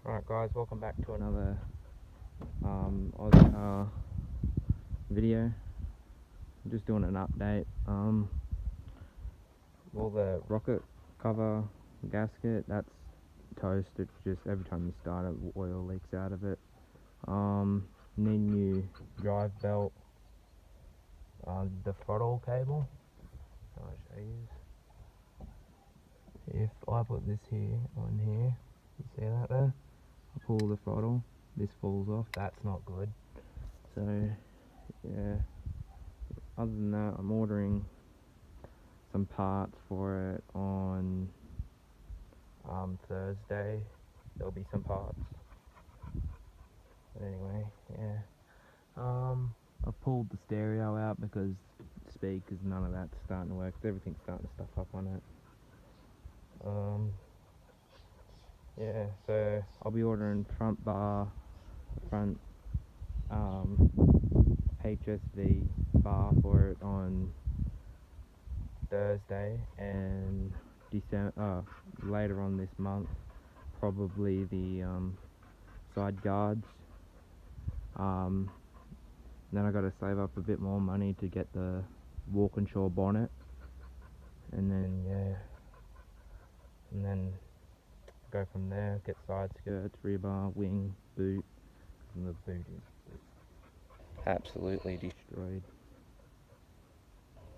Alright guys, welcome back to another Aussie car video. I'm just doing an update. Well, the rocket cover gasket, that's toasted. Just every time you start it, oil leaks out of it. Need new drive belt. The throttle cable, I'll show you. If I put this here on here, you see that there? I pull the throttle, this falls off. That's not good. So yeah, other than that, I'm ordering some parts for it on Thursday. There'll be some parts. But anyway, yeah. I've pulled the stereo out because speakers, none of that's starting to work. Everything's starting to stuff up on it. Yeah, so I'll be ordering front bar, front HSV bar for it on Thursday, and later on this month, probably the side guards. Then I got to save up a bit more money to get the Walkinshaw bonnet, and then go from there. Get side skirts, rear bar, wing, boot, and the boot is absolutely destroyed.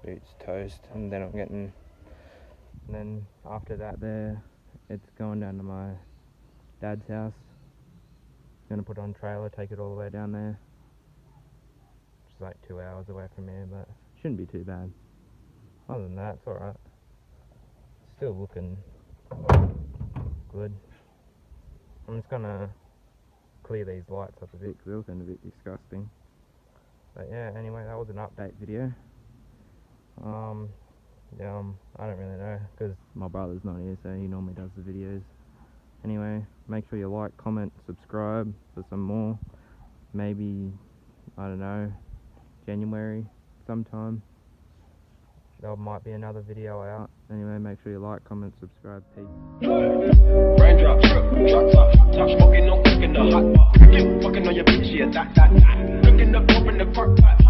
Boot's toast, and then then after that, it's going down to my dad's house. Gonna put on trailer, take it all the way down there. It's like 2 hours away from here, but shouldn't be too bad. Other than that, it's alright. Still looking good. I'm just gonna clear these lights up a bit because they're looking a bit disgusting. But yeah, anyway, that was an update video. I don't really know because my brother's not here, so he normally does the videos. Anyway, make sure you like, comment, subscribe for some more. Maybe, I don't know, January sometime there might be another video out. Anyway, make sure you like, comment, subscribe. Peace. Raindrop, drop top, top smoking, no cooking the hot pot. Fucking on your bitch, yeah, that. Cooking up, open the park pot.